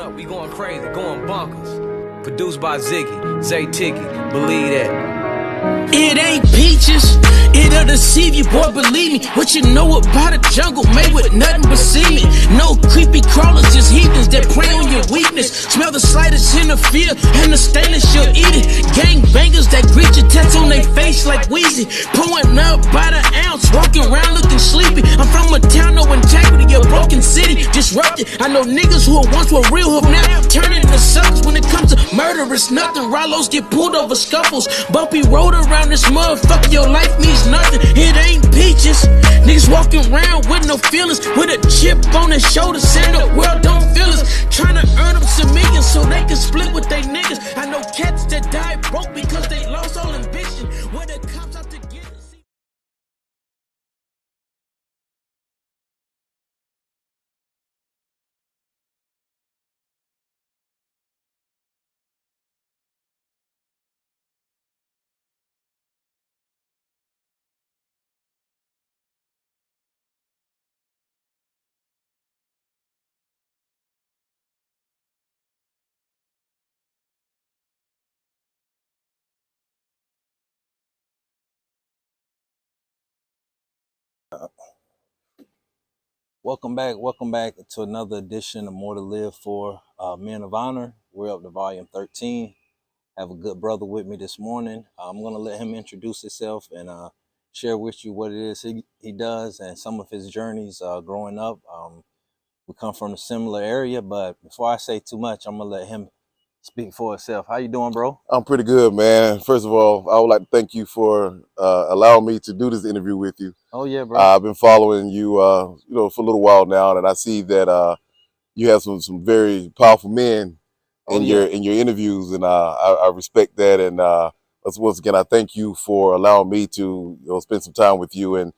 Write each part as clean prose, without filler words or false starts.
up, we going crazy, going bonkers. Produced by Ziggy, Zay Ticky, believe that. It ain't peaches, it'll deceive you, boy, believe me. What you know about a jungle made with nothing but semen. No creepy crawlers, just heathens that prey on your weakness. Smell the slightest hint of fear, and the stainless you'll eat it. Gang bangers that greet your tats on their face like Wheezy. Pulling up by the ounce, walking around looking sleepy. I'm from a town, no integrity, a broken city, disrupted. I know niggas who once were real who now turn into suckers. When it comes to murder, it's nothing. Rallos get pulled over scuffles. Bumpy road around this motherfucker, your life means nothing. It ain't peaches. Niggas walking around with no feelings, with a chip on their shoulder, saying the world don't feel us. Trying to earn them some millions so they can split with they niggas. I know cats that died broke because they lost all ambition. Where the cops out to get us. Welcome back to another edition of More to Live For, Men of Honor. We're up to volume 13. Have a good brother with me this morning. I'm going to let him introduce himself and share with you what it is he does and some of his journeys growing up. We come from a similar area, but before I say too much, I'm going to let him speak for himself. How you doing, bro? I'm pretty good, man. First of all, I would like to thank you for allowing me to do this interview with you. Oh, yeah, bro. I've been following you, for a little while now, and I see that you have some very powerful men in your interviews, and I respect that. And once again, I thank you for allowing me to spend some time with you and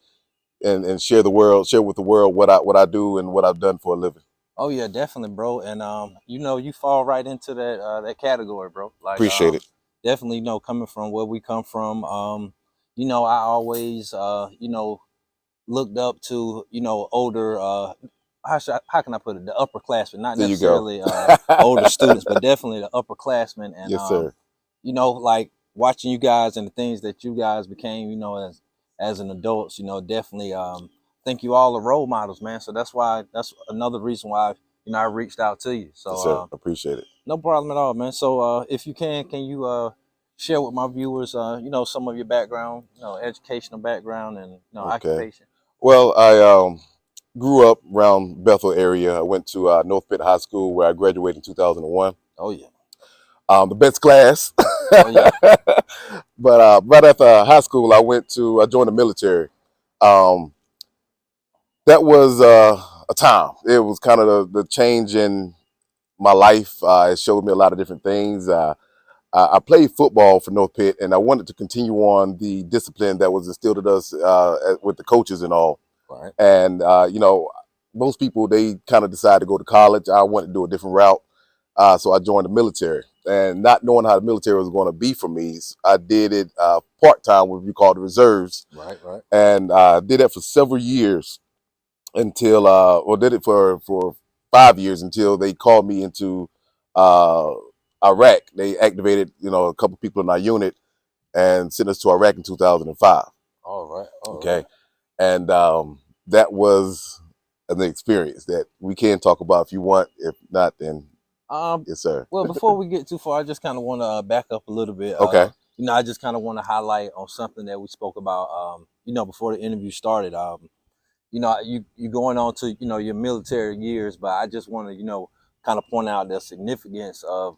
share with the world what I do and what I've done for a living. Oh yeah, definitely, bro. And you fall right into that category, bro. Like, Appreciate it. definitely, coming from where we come from, I always, looked up to, older, how can I put it, the upperclassmen, not There you go. necessarily older students, but definitely the upperclassmen. And Yes, sir. like watching you guys and the things that you guys became, as an adults, definitely think you all are role models, man. So that's another reason why, I reached out to you. So Yes, sir. Appreciate it. no problem at all, man. So if you can you share with my viewers, some of your background, educational background and occupation. Well, I grew up around Bethel area. I went to North Pitt High School where I graduated in 2001. Oh yeah. The best class. Oh yeah. But right after high school, I joined the military. That was a time. It was kind of the change in my life. It showed me a lot of different things. I played football for North Pitt, and I wanted to continue on the discipline that was instilled in us with the coaches and all. Right. And most people, they kind of decide to go to college. I wanted to do a different route, so I joined the military. And not knowing how the military was going to be for me, I did it part-time, what we call the reserves. Right. And did that for several years until, did it for 5 years until they called me into Iraq. They activated, a couple people in our unit and sent us to Iraq in 2005. All right. Okay. And that was an experience that we can talk about if you want. If not, then yes, sir. Well, before we get too far, I just kind of want to back up a little bit. Okay. I just kind of want to highlight on something that we spoke about, before the interview started. You going on to, your military years, but I just want to, kind of point out the significance of,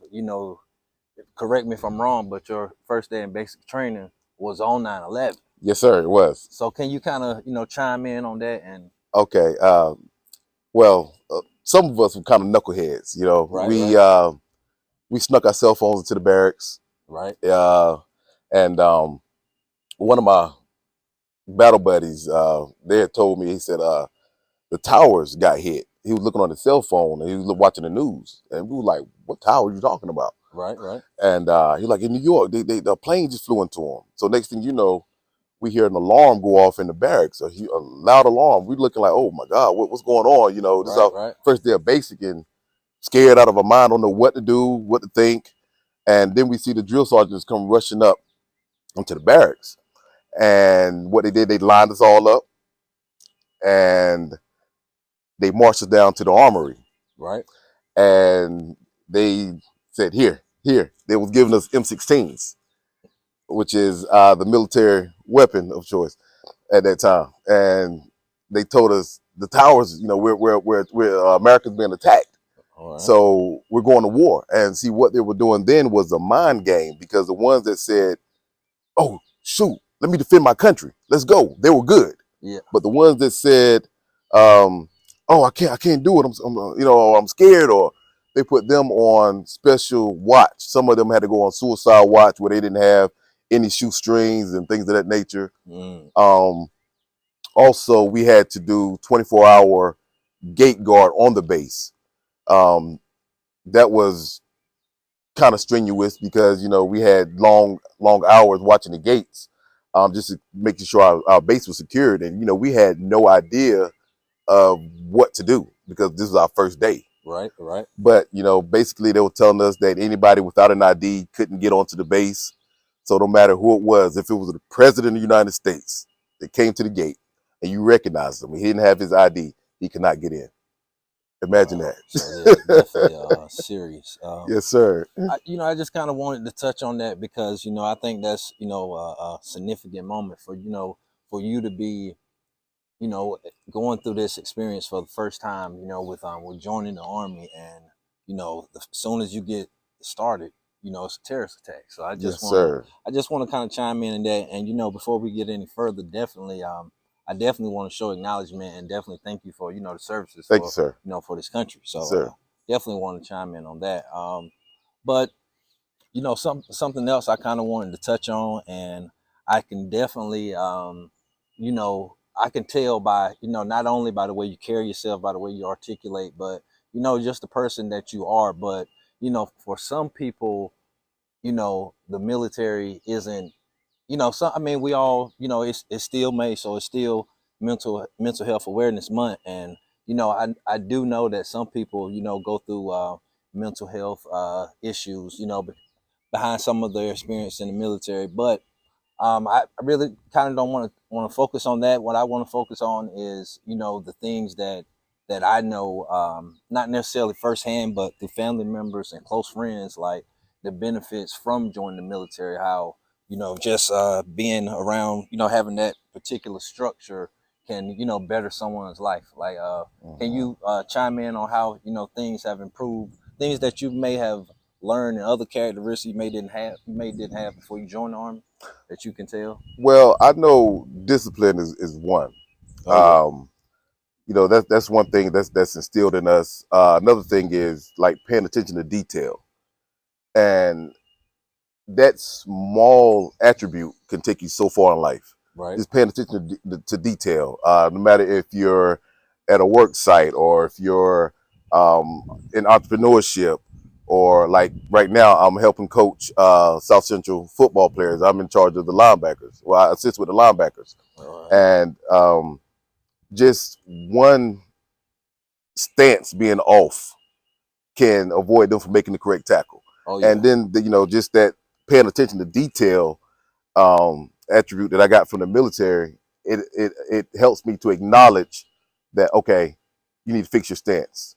correct me if I'm wrong, but your first day in basic training was on 9/11. Yes, sir, it was. So can you kind of, chime in on that? And okay. Some of us were kind of knuckleheads, Right, we snuck our cell phones into the barracks. Right. And one of my battle buddies, they had told me, he said, the towers got hit. He was looking on his cell phone and he was watching the news. And we were like, what tower are you talking about? Right. And he's like, in New York, the plane just flew into him. So next thing you know, we hear an alarm go off in the barracks, a loud alarm. We're looking like, oh my God, what's going on? This is our first day of basic, and scared out of our mind, don't know what to do, what to think. And then we see the drill sergeants come rushing up into the barracks. And what they did, they lined us all up and they marched us down to the armory. Right. And they said, here. They was giving us M16s, which is the military weapon of choice at that time. And they told us the towers, we're America's being attacked. All right. So we're going to war. And see, what they were doing then was a mind game, because the ones that said, oh, shoot, let me defend my country, let's go, they were good. Yeah. But the ones that said, oh, I can't do it, I'm scared, or they put them on special watch. Some of them had to go on suicide watch where they didn't have any shoestrings and things of that nature. Also, we had to do 24-hour gate guard on the base. That was kind of strenuous because we had long hours watching the gates, just to making sure our base was secured, and we had no idea of what to do because this was our first day. Right. But basically they were telling us that anybody without an ID couldn't get onto the base. So no matter who it was, if it was the president of the United States that came to the gate and you recognized him, he didn't have his ID, he could not get in. Imagine that. So yeah, definitely serious. Yes, sir. I just kind of wanted to touch on that because I think that's a significant moment for for you to be going through this experience for the first time, with joining the Army, and as soon as you get started, it's a terrorist attack. So I just want to kind of chime in that, and before we get any further, definitely I definitely want to show acknowledgement and definitely thank you for the services. Thank you, sir. For this country. So sir. Definitely want to chime in on that. But something else I kind of wanted to touch on, and I can definitely I can tell by not only by the way you carry yourself, by the way you articulate, but just the person that you are. But for some people, the military isn't, some, I mean, we all, it's still May, so it's still mental health awareness month. And I do know that some people go through mental health issues behind some of their experience in the military. But I really kind of don't want to focus on that. What I want to focus on is the things that I know, not necessarily firsthand, but through family members and close friends, like the benefits from joining the military. How just being around, having that particular structure can better someone's life. Like can you chime in on how things have improved, things that you may have learned, and other characteristics you may didn't have before you joined the Army that you can tell? Well, I know discipline is one. Oh, That's one thing that's instilled in us. Another thing is like paying attention to detail, and that small attribute can take you so far in life. right. Just paying attention to detail, no matter if you're at a work site or if you're in entrepreneurship, or like right now I'm helping coach South Central football players. I'm in charge of the linebackers. Well, I assist with the linebackers. And just one stance being off can avoid them from making the correct tackle. Oh, yeah. And then just that paying attention to detail attribute that I got from the military, it helps me to acknowledge that, okay, you need to fix your stance.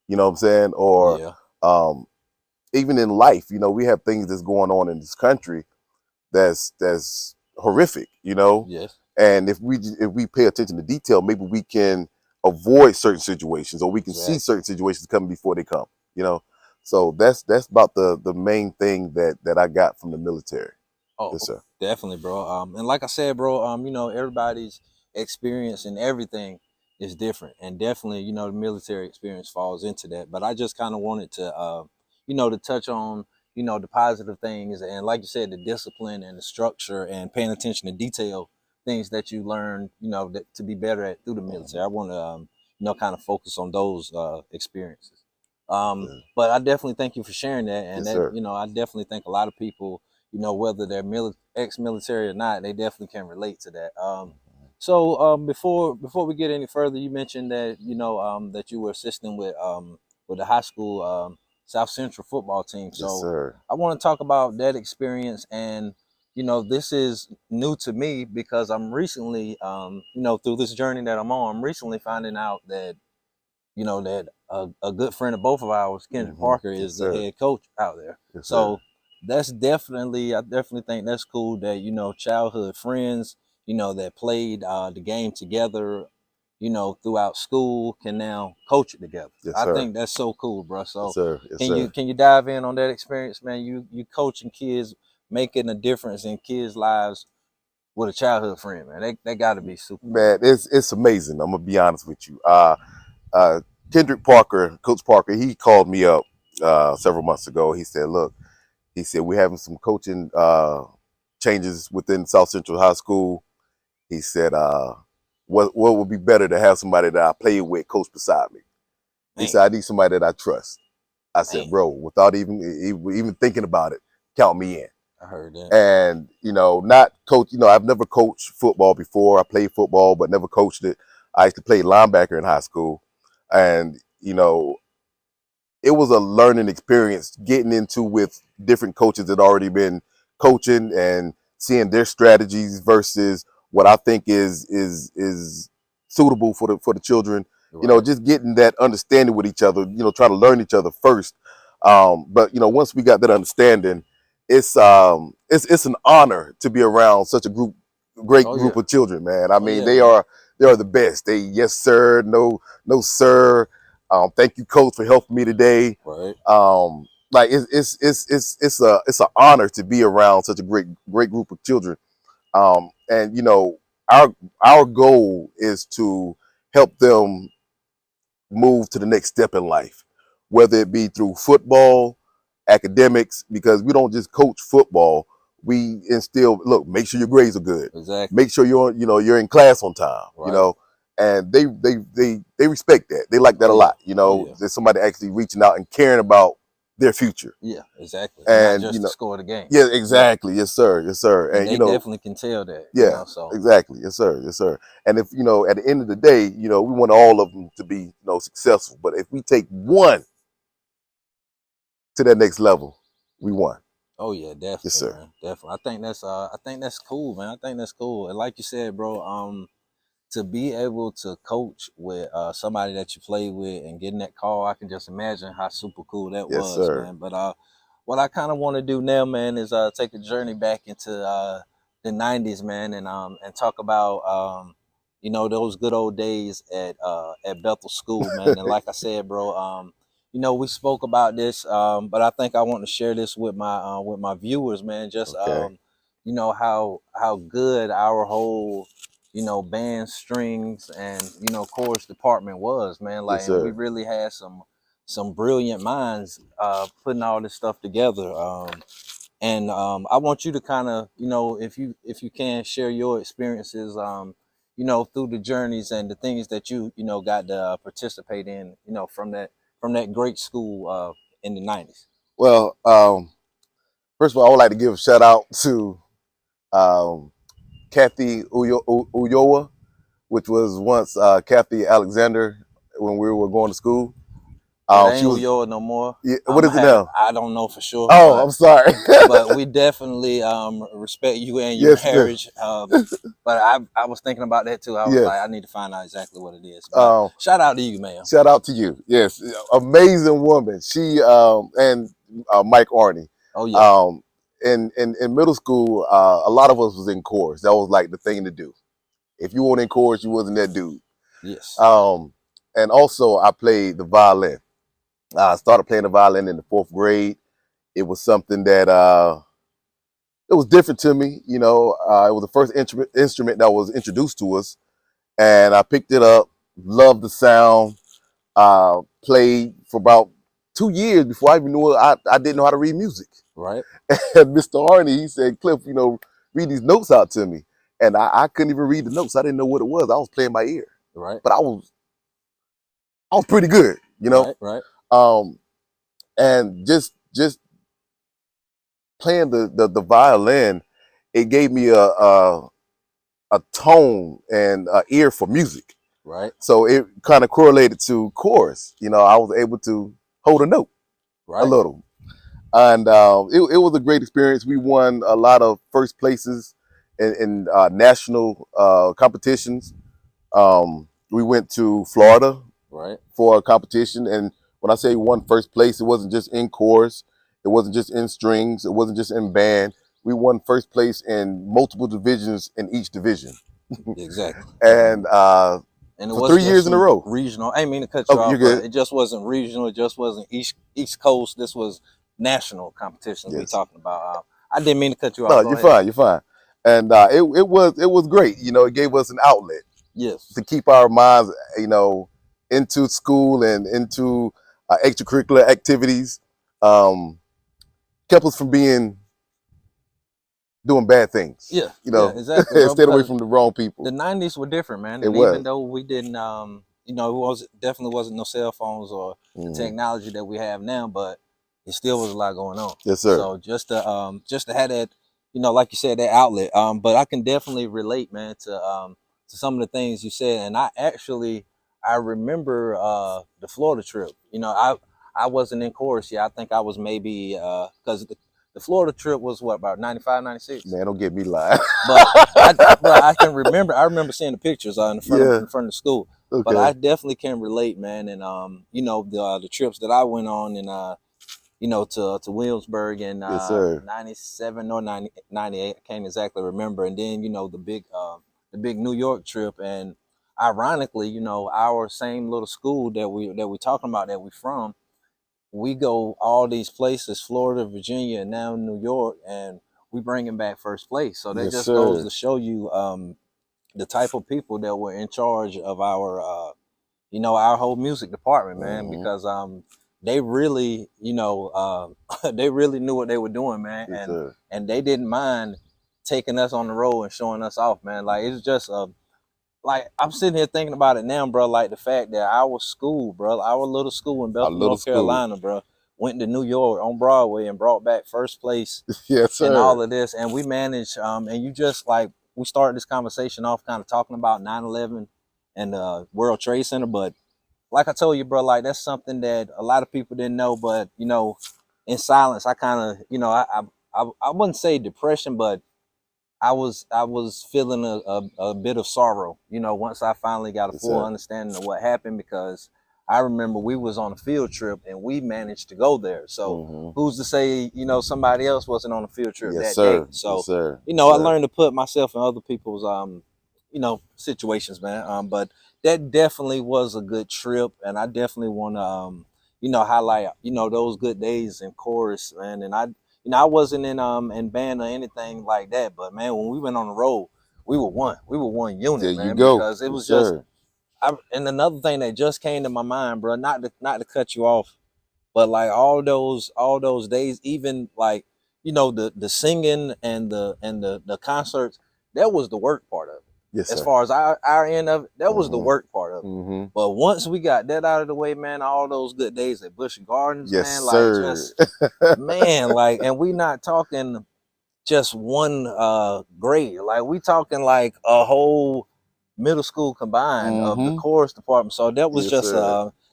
You know what I'm saying? Or Yeah. Even in life, we have things that's going on in this country that's horrific, Yes. and if we pay attention to detail, maybe we can avoid certain situations, or we can see Exactly. certain situations coming before they come. So that's about the main thing that I got from the military. Oh, Yes, sir. definitely, bro. And like I said, bro, everybody's experience and everything is different, and definitely, the military experience falls into that. But I just kind of wanted to, to touch on, the positive things, and like you said, the discipline and the structure and paying attention to detail, things that you learn, that to be better at through the military. I want to, kind of focus on those experiences. But I definitely thank you for sharing that, and Yes, that, sir. I definitely think a lot of people, whether they're ex-military or not, they definitely can relate to that. So before we get any further, you mentioned that that you were assisting with with the high school South Central football team. Yes, So sir. I want to talk about that experience. And this is new to me because I'm recently, through this journey that I'm on, I'm recently finding out that that a good friend of both of ours, Kendrick Parker, Yes, is the sir. head coach out there. Yes, sir. So I definitely think that's cool that childhood friends that played the game together throughout school can now coach it together. Yes, I sir. think that's so cool, bro. Yes, So sir. Yes, can sir. you dive in on that experience, man? You coaching kids, making a difference in kids' lives with a childhood friend, man. They got to be super cool. Man, it's amazing. I'm gonna be honest with you. Uh, Kendrick Parker, Coach Parker, he called me up several months ago. He said, "Look," he said, "we're having some coaching changes within South Central High School." He said, what would be better to have somebody that I play with coach beside me?" He Man, said, "I need somebody that I trust." I said, man, "Bro, without even thinking about it, count me in." I heard that. And not coach. I've never coached football before. I played football, but never coached it. I used to play linebacker in high school, and it was a learning experience getting into with different coaches that already been coaching and seeing their strategies versus what I think is suitable for the children. Right. Just getting that understanding with each other. Try to learn each other first. But once we got that understanding, it's an honor to be around such a great Oh group yeah. of children, man. I Oh mean, yeah, they man. are the best. They yes sir, no sir. Thank you, coach, for helping me today. Right. Like it's an honor to be around such a great group of children. And our goal is to help them move to the next step in life, whether it be through football, academics, because we don't just coach football. We instill, look, make sure your grades are good. Exactly. Make sure you're in class on time, Right. and they respect that. They like that Oh a yeah. lot. Oh yeah. There's somebody actually reaching out and caring about their future. Yeah. Exactly. And not And just to score the game. yeah, Yeah. exactly. Yes, sir. Yes, sir. And And they definitely can tell that. yeah, So exactly. Yes, sir. Yes, sir. And if at the end of the day, we want all of them to be, successful. But if we take one to that next level, we won. oh yeah, Yes, definitely, sir. man. Definitely. I think that's cool, man. I think that's cool. And like you said, bro, to be able to coach with somebody that you play with and getting that call, I can just imagine how super cool that Yes, was, sir. man. But what I kind of want to do now, man, is take a journey back into the '90s, man, and talk about those good old days at Bethel School, man. And like I said, bro, we spoke about this, but I think I want to share this with my viewers, man. Just Okay. how good our whole band strings and chorus department was, man. Like, Yes, and we sir. really had some brilliant minds putting all this stuff together. And I want you to kind of, if you can share your experiences, through the journeys and the things that you got to participate in, from that great school in the '90s. Well, first of all, I would like to give a shout out to um, Kathy Uyoa, which was once Kathy Alexander when we were going to school. It She ain't was. Uyo no more. Yeah, what is it now? I don't know for sure, Oh, but I'm sorry. we definitely respect you and your Yes, sir. marriage. But I was thinking about that too. I was like, Yes. I need to find out exactly what it is. But Um, shout out to you, man. Shout out to you. Yes, amazing woman. She and Mike Arney. Oh yeah, Um, in middle school, a lot of us was in chorus. That was like the thing to do. If you weren't in chorus, you wasn't that dude. yes, Um, and also I played the violin. I started playing the violin in the 4th grade. It was something that it was different to me. It was the first instrument that was introduced to us, and I picked it up. Loved the sound. Played for about 2 years before I even knew I didn't know how to read music. right, And Mr. Harney, he said, "Cliff, read these notes out to me." And I couldn't even read the notes. I didn't know what it was. I was playing by ear, right, but I was pretty good. right. Um, and just playing the violin, it gave me a tone and a ear for music. Right. So it kind of correlated to chorus. I was able to hold a note a little. And it was a great experience. We won a lot of first places in national competitions. We went to Florida for a competition, and when I say won first place, it wasn't just in chorus, it wasn't just in strings, it wasn't just in band. We won first place in multiple divisions in each division. Exactly. And it for 3 years in a row. Regional. I didn't mean to cut you off, but it just wasn't regional. It just wasn't East Coast. This was national competitions we talking about. I didn't mean to cut you off. No, you're fine. And it was great. You know, it gave us an outlet. Yes. To keep our minds, you know, into school and into extracurricular activities. Kept us from doing bad things. Yeah. You know, exactly. Stayed away from the wrong people. The 90s were different, man. And even though we didn't, you know, definitely wasn't no cell phones or the technology that we have now, but it still was a lot going on. Yes, sir. So just to have that, you know, like you said, that outlet. But I can definitely relate, man, to some of the things you said. And I remember the Florida trip. You know, I wasn't in chorus yet. I think I was maybe because the Florida trip was what, about 95, 96? Man, don't get me lying. But I can remember. I remember seeing the pictures in front of the school. Okay. But I definitely can relate, man. And you know, the trips that I went on, and you know, to Williamsburg in 97 or 98. I can't exactly remember. And then, you know, the big New York trip. And ironically, you know, our same little school that we talking about, that we from, we go all these places, Florida, Virginia, and now New York, and we bringing back first place. So that just goes to show you the type of people that were in charge of our, you know, our whole music department, man, because they really, you know, they really knew what they were doing, man, and they didn't mind taking us on the road and showing us off, man. Like, it's just like, I'm sitting here thinking about it now, bro. Like, the fact that our school, bro, our little school in Belton, North Carolina, bro, went to New York on Broadway and brought back first place. Yes, sir. And all of this, and we managed. And you just, like, we started this conversation off kind of talking about 9/11 and the World Trade Center, but like I told you, bro, like, that's something that a lot of people didn't know. But, you know, in silence, I kind of, you know, I wouldn't say depression, but I was feeling a bit of sorrow, you know, once I finally got a full understanding of what happened, because I remember we was on a field trip and we managed to go there. So who's to say, you know, somebody else wasn't on a field trip that day? So, you know, I learned to put myself in other people's, you know, situations, man. But that definitely was a good trip. And I definitely want to, you know, highlight, you know, those good days in chorus, man. And you know, I wasn't in band or anything like that, but man, when we went on the road, we were one. We were one unit, there man. You go. Because it was just. And another thing that just came to my mind, bro, not to cut you off, but like all those days, even like, you know, the singing and the concerts, that was the work part of it. Yes, as far as our end of it, that was the work part of it. But once we got that out of the way, man, all those good days at Busch Gardens, man, like just man, like, and we not talking just one grade, like we talking like a whole middle school combined of the chorus department. So that was just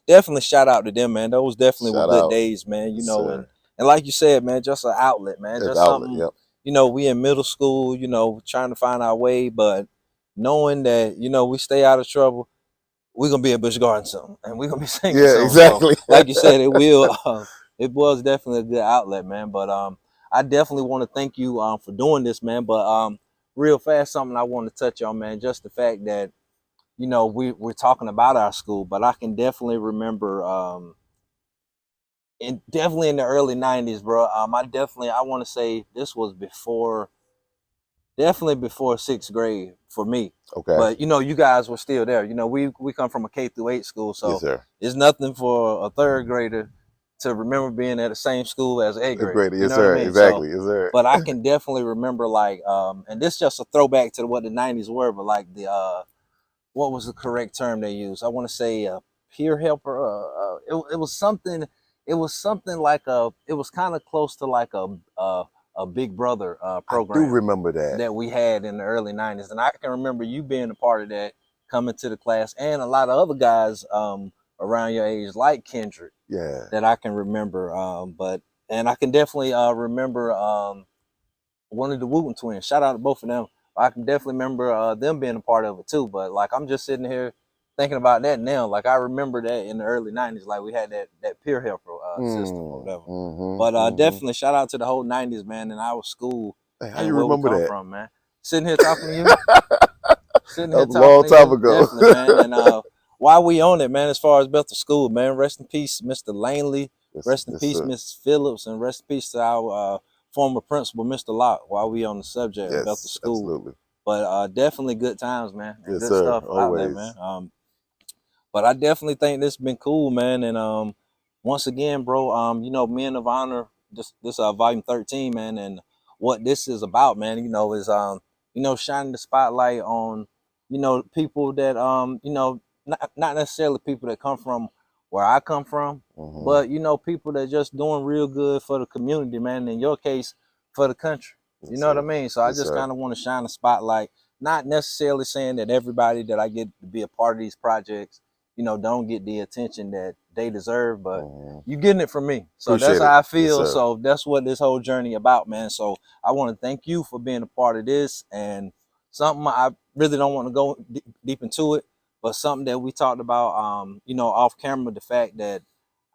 definitely shout out to them, man. Those definitely were good days, man. You know, and like you said, man, just an outlet, man. Just something, you know, we in middle school, you know, trying to find our way, but knowing that, you know, we stay out of trouble, we're gonna be at Busch Gardens soon, and we're gonna be singing. Yeah, exactly. So, like you said, it will. It was definitely a good outlet, man. But I definitely want to thank you for doing this, man. But real fast, something I want to touch on, man. Just the fact that, you know, we're talking about our school, but I can definitely remember, definitely in the early '90s, bro. I want to say this was definitely before sixth grade for me. Okay. But, you know, you guys were still there. You know, we come from a K-8 school, so it's nothing for a third grader to remember being at the same school as an eighth grader. Yes, sir. I mean? Exactly. Yes, sir. But I can definitely remember, like, and this is just a throwback to what the '90s were, but like what was the correct term they used? I want to say peer helper. It was something. It was something like it was kind of close to like a Big Brother program. I do remember that we had in the early '90s, and I can remember you being a part of that, coming to the class, and a lot of other guys around your age, like Kendrick, Yeah. that I can remember. And I can definitely remember one of the Wooten twins. Shout out to both of them. I can definitely remember them being a part of it too. But like I'm just sitting here thinking about that now. Like I remember that in the early '90s, like we had that peer helper system or whatever. But definitely shout out to the whole '90s, man, and our school Hey, how and you where we remember come that? from, man. Sitting here talking to you, sitting That here was a long talking to time you, ago. definitely, man. And while we on it, man, as far as Bethel School, man, rest in peace, Mr. Langley. Rest in Yes, peace, sir. Mrs. Phillips, and rest in peace to our former principal, Mr. Locke, while we on the subject of Bethel Yes, School. absolutely. But definitely good times, man, and Yes, good sir. stuff out there, Always. man. But I definitely think this has been cool, man. And once again, bro, Men of Honor, this volume 13, man, and what this is about, man, is shining the spotlight on, people that not necessarily people that come from where I come from, but people that just doing real good for the community, man. In your case, for the country. You Yes, know what I sir. mean? So I Yes, just sir. kind of want to shine a spotlight, not necessarily saying that everybody that I get to be a part of these projects, don't get the attention that they deserve, but you getting it from me. So that's Appreciate it. how I Yes, feel. sir. So that's what this whole journey about, man. So I want to thank you for being a part of this, and something I really don't want to go deep into it, but something that we talked about, off camera, the fact that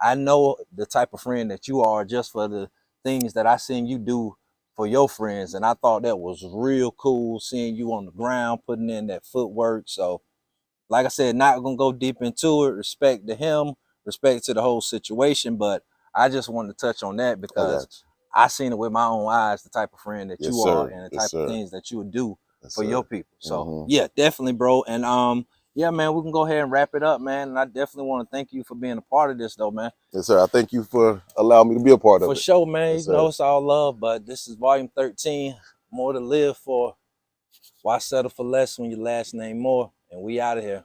I know the type of friend that you are just for the things that I seen you do for your friends. And I thought that was real cool, seeing you on the ground, putting in that footwork. So like I said, not gonna go deep into it. Respect to him, respect to the whole situation, but I just wanted to touch on that I because got I seen it with my own eyes, the type of friend that you. Yes, you are sir. and the Yes, type of sir. things that you would do Yes, for your sir. people. So yeah, definitely, bro. And yeah, man, we can go ahead and wrap it up, man. And I definitely want to thank you for being a part of this, though, man. Yes, sir. I thank you for allowing me to be a part of For it. sure, man. Yes, sir. It's all love, but this is volume 13. More to live for. Why settle for less when your last name more? And we out of here.